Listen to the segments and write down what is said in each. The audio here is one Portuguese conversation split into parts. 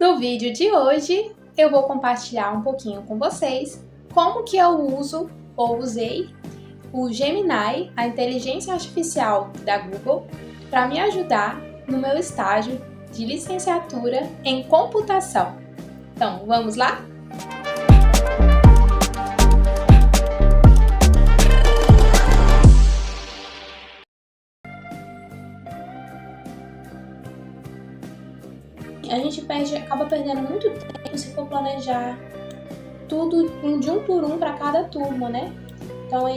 No vídeo de hoje, eu vou compartilhar um pouquinho com vocês como que eu uso ou usei o Gemini, a inteligência artificial da Google, para me ajudar no meu estágio de licenciatura em computação. Então, vamos lá? A gente acaba perdendo muito tempo se for planejar tudo de um por um para cada turma, né? Então a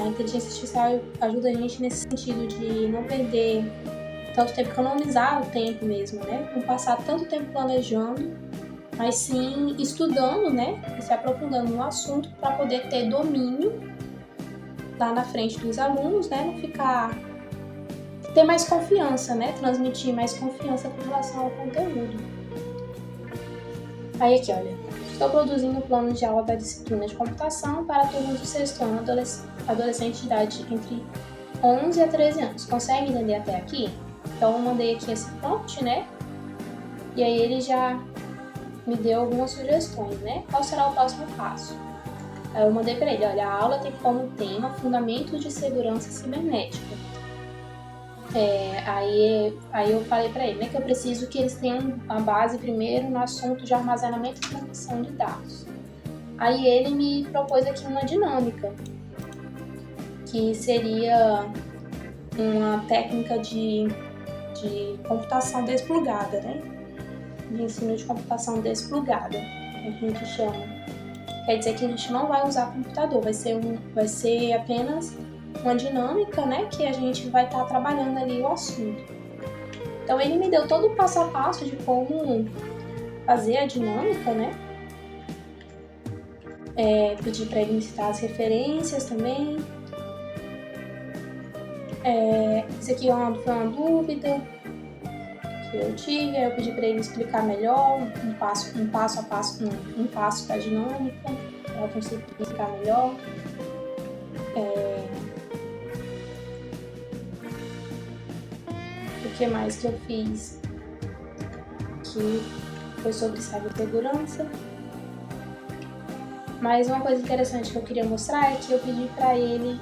inteligência artificial ajuda a gente nesse sentido de não perder tanto tempo, economizar o tempo mesmo, né? Não passar tanto tempo planejando, mas sim estudando, né? E se aprofundando no assunto para poder ter domínio lá na frente dos alunos, né? Ter mais confiança, né? Transmitir mais confiança com relação ao conteúdo. Aí aqui, olha, estou produzindo um plano de aula da disciplina de computação para turmas do sexto ano, adolescente de idade entre 11 a 13 anos. Consegue entender até aqui? Então eu mandei aqui esse prompt, né? E aí ele já me deu algumas sugestões, né? Qual será o próximo passo? Aí eu mandei para ele, olha, a aula tem como tema Fundamentos de Segurança Cibernética. Aí eu falei para ele, né, que eu preciso que eles tenham a base primeiro no assunto de armazenamento e transmissão de dados. Aí ele me propôs aqui uma dinâmica, que seria uma técnica de computação desplugada, né? De ensino de computação desplugada, que a gente chama. Quer dizer que a gente não vai usar computador, vai ser apenas uma dinâmica, né, que a gente vai estar trabalhando ali o assunto. Então ele me deu todo o passo a passo de como fazer a dinâmica, né? Pedi para ele me citar as referências também. Isso aqui foi uma dúvida que eu tive, aí eu pedi para ele explicar melhor um passo a passo, um passo da dinâmica, para ela conseguir explicar melhor. O que mais que eu fiz? Que foi sobre cibersegurança. Mas uma coisa interessante que eu queria mostrar é que eu pedi para ele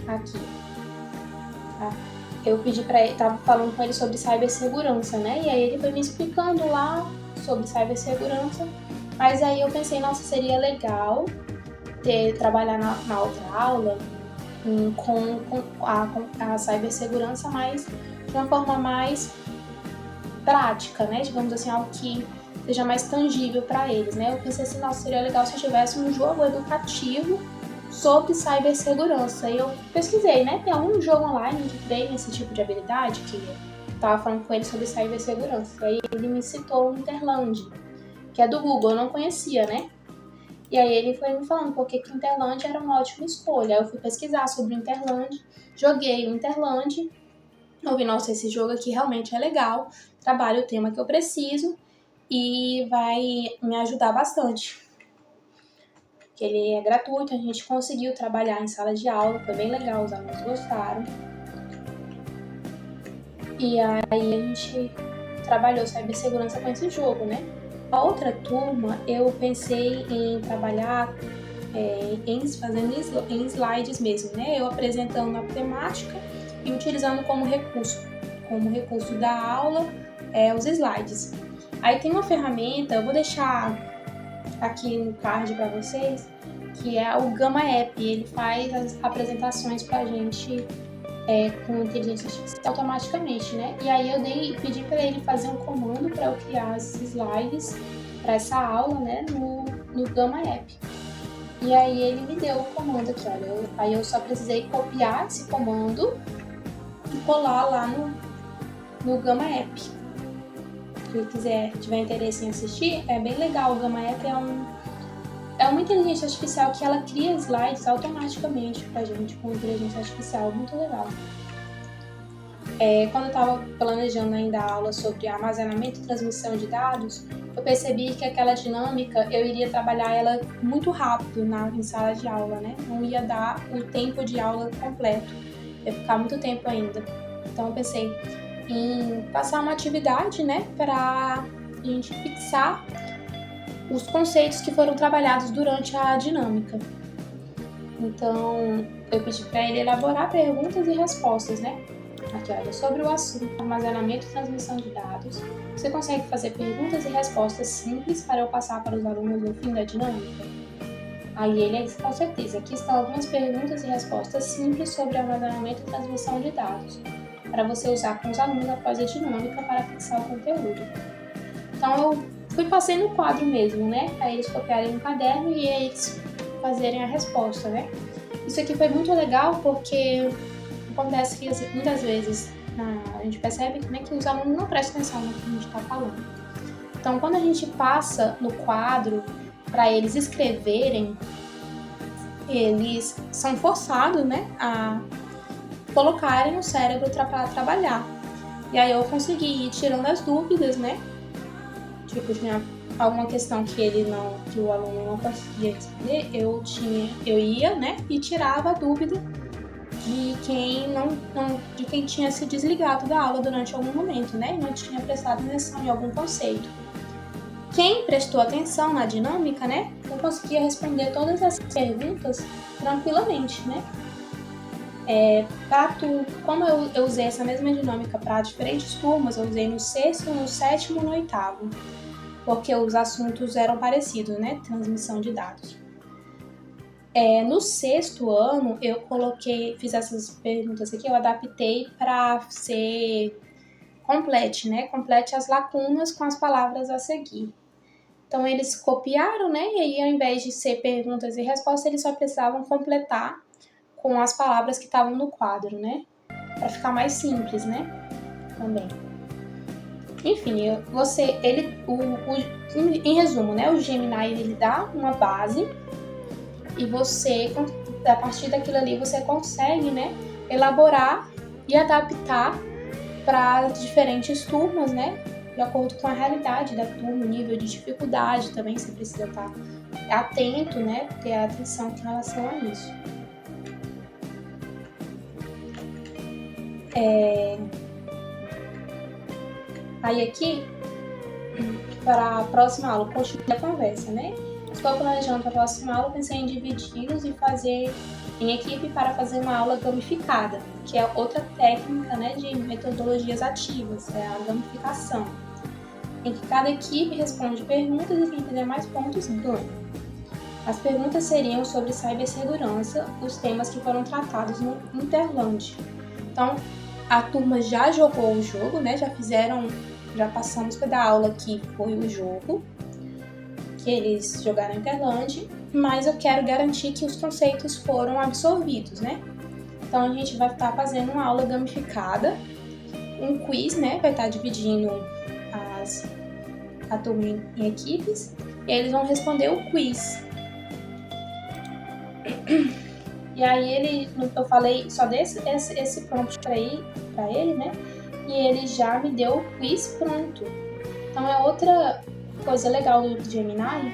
aqui, tá? Eu pedi para ele, tava falando com ele sobre cibersegurança, né? E aí ele foi me explicando lá sobre cibersegurança. Mas aí eu pensei, nossa, seria legal trabalhar na outra aula com a cibersegurança, mas de uma forma mais prática, né? Digamos assim, algo que seja mais tangível para eles, né? Eu pensei assim, nossa, seria legal se eu tivesse um jogo educativo sobre cibersegurança. E eu pesquisei, né? Tem algum jogo online que treina esse tipo de habilidade, que eu tava falando com ele sobre cibersegurança. E aí ele me citou o Interland, que é do Google, eu não conhecia, né? E aí ele foi me falando porque que o Interland era uma ótima escolha. Aí eu fui pesquisar sobre o Interland, joguei o Interland, eu vi, nossa, esse jogo aqui realmente é legal, trabalha o tema que eu preciso e vai me ajudar bastante. Porque ele é gratuito, a gente conseguiu trabalhar em sala de aula, foi bem legal, os alunos gostaram. E aí a gente trabalhou cibersegurança com esse jogo, né? A outra turma, eu pensei em trabalhar fazendo em slides mesmo, né? Eu apresentando a temática e utilizando como recurso da aula, os slides. Aí tem uma ferramenta, eu vou deixar aqui no card para vocês, que é o Gamma App. Ele faz as apresentações pra gente com inteligência artificial automaticamente, né? E aí eu pedi para ele fazer um comando para eu criar esses slides para essa aula, né, no Gamma App. E aí ele me deu o comando aqui, olha. Aí eu só precisei copiar esse comando e colar lá no Gamma App. Quem tiver interesse em assistir, é bem legal. O Gamma App é uma inteligência artificial que ela cria slides automaticamente pra gente com inteligência artificial, muito legal. Quando eu estava planejando ainda a aula sobre armazenamento e transmissão de dados, eu percebi que aquela dinâmica eu iria trabalhar ela muito rápido em sala de aula, né? Não ia dar o tempo de aula completo, ia ficar muito tempo ainda. Então eu pensei em passar uma atividade, né, para a gente fixar os conceitos que foram trabalhados durante a dinâmica. Então eu pedi para ele elaborar perguntas e respostas, né? Aqui, olha, sobre o assunto armazenamento e transmissão de dados, você consegue fazer perguntas e respostas simples para eu passar para os alunos no fim da dinâmica? Aí ele disse, com certeza, aqui estão algumas perguntas e respostas simples sobre armazenamento e transmissão de dados, para você usar com os alunos após a dinâmica para fixar o conteúdo. Então eu passei no quadro mesmo, né? Aí eles copiarem no caderno e eles fazerem a resposta, né? Isso aqui foi muito legal porque acontece que muitas vezes a gente percebe como é que os alunos não prestam atenção no que a gente está falando. Então, quando a gente passa no quadro para eles escreverem, eles são forçados, né, a colocarem o cérebro para trabalhar. E aí eu consegui ir tirando as dúvidas, né? Tipo, tinha alguma questão que o aluno não conseguia responder, eu ia, né, e tirava a dúvida de quem tinha se desligado da aula durante algum momento, né, e não tinha prestado atenção em algum conceito. Quem prestou atenção na dinâmica, né, eu conseguia responder todas as perguntas tranquilamente, né. Como eu usei essa mesma dinâmica para diferentes turmas, eu usei no 6º, no 7º e no 8º, porque os assuntos eram parecidos, né, transmissão de dados. No 6º ano, eu fiz essas perguntas aqui, eu adaptei para ser complete, né? Complete as lacunas com as palavras a seguir. Então, eles copiaram, né? E aí, ao invés de ser perguntas e respostas, eles só precisavam completar com as palavras que estavam no quadro, né? Para ficar mais simples, né? Também. Enfim, em resumo, né? O Gemini, ele dá uma base e você, a partir daquilo ali, você consegue, né, elaborar e adaptar para diferentes turmas, né, de acordo com a realidade da turma, o nível de dificuldade também, você precisa estar atento, né, ter atenção em relação a isso. Aí aqui, para a próxima aula, continua a conversa, né? Estou planejando para a próxima aula, pensei em dividi-los e fazer em equipe para fazer uma aula gamificada, que é outra técnica, né, de metodologias ativas, é a gamificação, em que cada equipe responde perguntas e quem fizer mais pontos ganha. As perguntas seriam sobre cibersegurança, os temas que foram tratados no Interland. Então, a turma já jogou o jogo, né, já passamos pela aula que foi o jogo, que eles jogaram Interland, mas eu quero garantir que os conceitos foram absorvidos, né? Então a gente vai estar fazendo uma aula gamificada, um quiz, né? Vai estar dividindo a turma em equipes, e aí eles vão responder o quiz. E aí eu falei só esse prompt para ele, né? E ele já me deu o quiz pronto. Então é outra coisa legal do Gemini.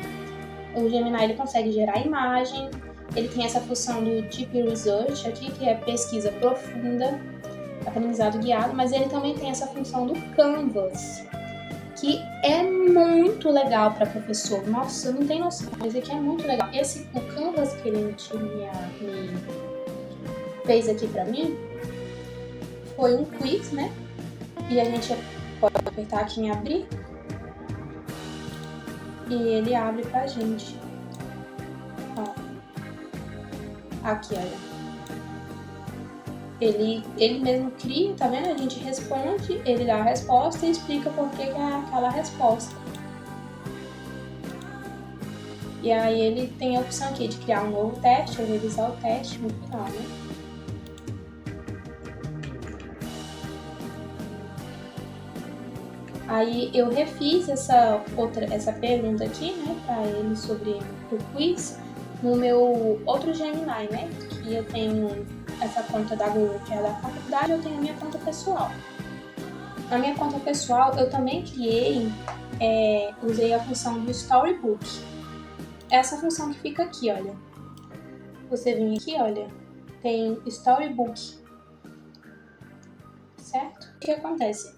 O Gemini ele consegue gerar imagem, ele tem essa função do Deep Research aqui, que é pesquisa profunda, aprendizado guiado, mas ele também tem essa função do Canvas, que é muito legal para professor. Nossa, não tem noção, mas aqui é muito legal. O Canvas que ele me fez aqui para mim foi um quiz, né? E a gente pode apertar aqui em abrir. E ele abre pra gente. Ó. Aqui, olha. Ele mesmo cria, tá vendo? A gente responde, ele dá a resposta e explica por que é aquela resposta. E aí ele tem a opção aqui de criar um novo teste ou revisar o teste no final, né? Aí eu refiz essa pergunta aqui, né, para ele sobre o quiz no meu outro Gemini, né, que eu tenho essa conta da Google, que é da faculdade, eu tenho a minha conta pessoal. Na minha conta pessoal, eu também usei a função do Storybook. Essa função que fica aqui, olha. Você vem aqui, olha, tem Storybook, certo? O que acontece?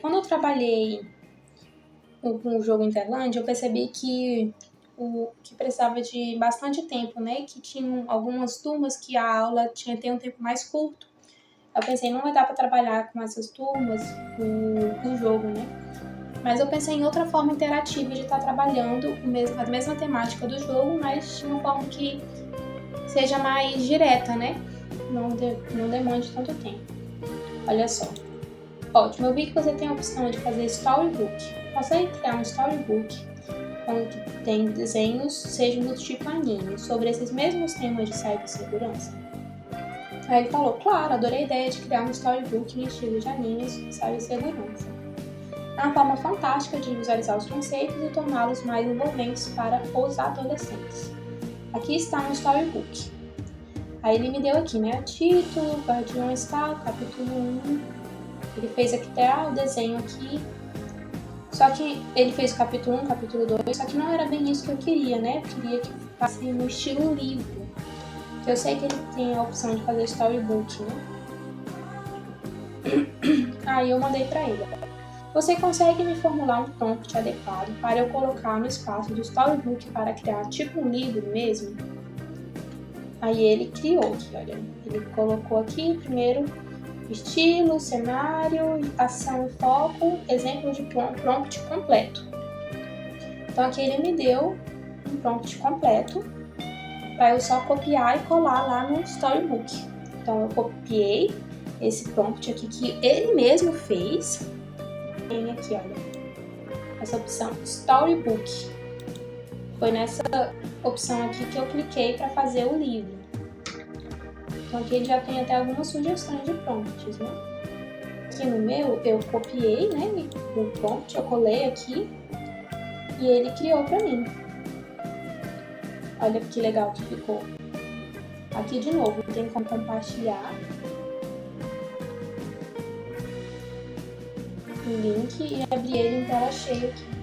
Quando eu trabalhei com o jogo Interland, eu percebi que precisava de bastante tempo, né? Que tinham algumas turmas que a aula tem um tempo mais curto. Eu pensei, não vai dar para trabalhar com essas turmas o jogo, né? Mas eu pensei em outra forma interativa de estar trabalhando a mesma temática do jogo, mas de uma forma que seja mais direta, né? Não demande tanto tempo. Olha só. Ótimo, eu vi que você tem a opção de fazer storybook. Consegue criar um storybook onde tem desenhos, sejam do tipo anime, sobre esses mesmos temas de cibersegurança? Aí ele falou, claro, adorei a ideia de criar um storybook no estilo de animes de cibersegurança. É uma forma fantástica de visualizar os conceitos e torná-los mais envolventes para os adolescentes. Aqui está um storybook. Aí ele me deu aqui, né, o título, Guardiões tal, capítulo 1. Ele fez aqui até o desenho aqui. Só que ele fez o capítulo 1, capítulo 2, só que não era bem isso que eu queria, né? Eu queria que fosse no estilo livro. Que eu sei que ele tem a opção de fazer storybook, né? Aí eu mandei pra ele. Você consegue me formular um prompt adequado para eu colocar no espaço do storybook para criar tipo um livro mesmo? Aí ele criou aqui, olha. Ele colocou aqui primeiro estilo, cenário, ação e foco, exemplo de prompt completo. Então aqui ele me deu um prompt completo para eu só copiar e colar lá no storybook. Então eu copiei esse prompt aqui que ele mesmo fez. Tem aqui, olha, essa opção storybook. Foi nessa opção aqui que eu cliquei para fazer o livro. Então aqui ele já tem até algumas sugestões de prompts, né? Aqui no meu eu copiei, né, o prompt, eu colei aqui e ele criou para mim. Olha que legal que ficou. Aqui de novo, tem como compartilhar o link e abrir ele em tela cheia aqui.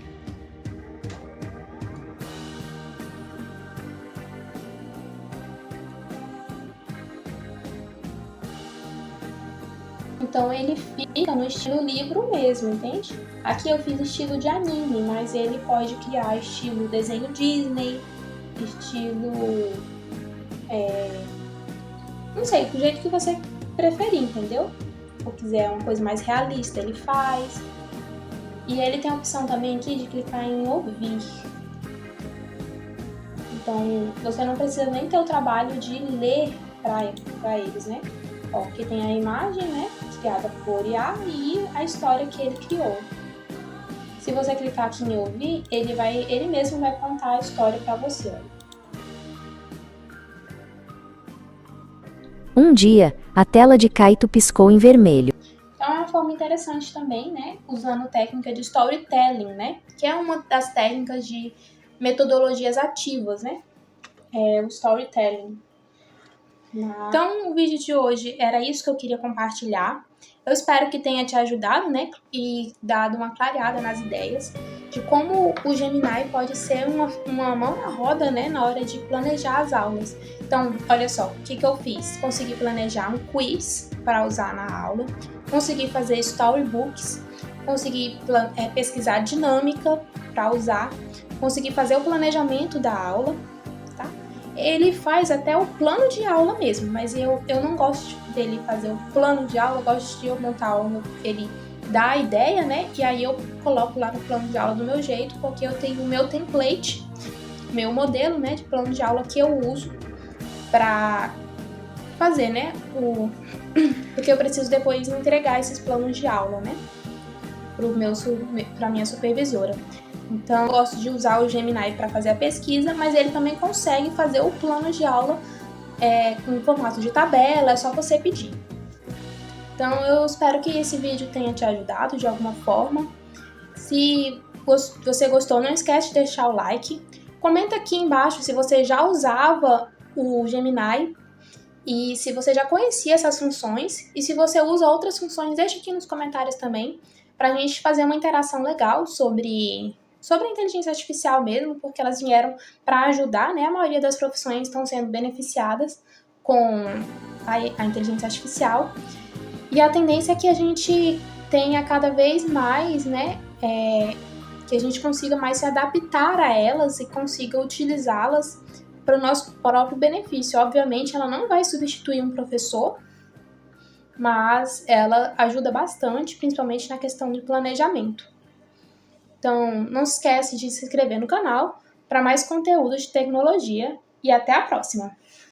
Então ele fica no estilo livro mesmo, entende? Aqui eu fiz estilo de anime, mas ele pode criar estilo desenho Disney, estilo... não sei, do jeito que você preferir, entendeu? Ou quiser uma coisa mais realista, ele faz. E ele tem a opção também aqui de clicar em ouvir. Então, você não precisa nem ter o trabalho de ler para eles, né? Ó, aqui tem a imagem, né, criada por IA e a história que ele criou. Se você clicar aqui em ouvir, ele mesmo vai contar a história para você. Um dia, a tela de Kaito piscou em vermelho. Então é uma forma interessante também, né, usando técnica de storytelling, né, que é uma das técnicas de metodologias ativas, né, o storytelling. Então, o vídeo de hoje era isso que eu queria compartilhar. Eu espero que tenha te ajudado, né, e dado uma clareada nas ideias de como o Gemini pode ser uma mão na roda, né, na hora de planejar as aulas. Então, olha só, o que eu fiz? Consegui planejar um quiz para usar na aula, consegui fazer storybooks, consegui pesquisar dinâmica para usar, consegui fazer o planejamento da aula. Ele faz até o plano de aula mesmo, mas eu não gosto dele fazer o plano de aula, eu gosto de eu montar ele dá a ideia, né? E aí eu coloco lá no plano de aula do meu jeito, porque eu tenho o meu template, meu modelo, né, de plano de aula que eu uso para fazer, né, porque eu preciso depois entregar esses planos de aula, né, para minha supervisora. Então, eu gosto de usar o Gemini para fazer a pesquisa, mas ele também consegue fazer o plano de aula em formato de tabela, é só você pedir. Então, eu espero que esse vídeo tenha te ajudado de alguma forma. Se você gostou, não esquece de deixar o like. Comenta aqui embaixo se você já usava o Gemini e se você já conhecia essas funções. E se você usa outras funções, deixa aqui nos comentários também, para a gente fazer uma interação legal sobre a inteligência artificial mesmo, porque elas vieram para ajudar, né? A maioria das profissões estão sendo beneficiadas com a inteligência artificial. E a tendência é que a gente tenha cada vez mais, né, que a gente consiga mais se adaptar a elas e consiga utilizá-las para o nosso próprio benefício. Obviamente, ela não vai substituir um professor, mas ela ajuda bastante, principalmente na questão de planejamento. Então, não se esquece de se inscrever no canal para mais conteúdo de tecnologia e até a próxima!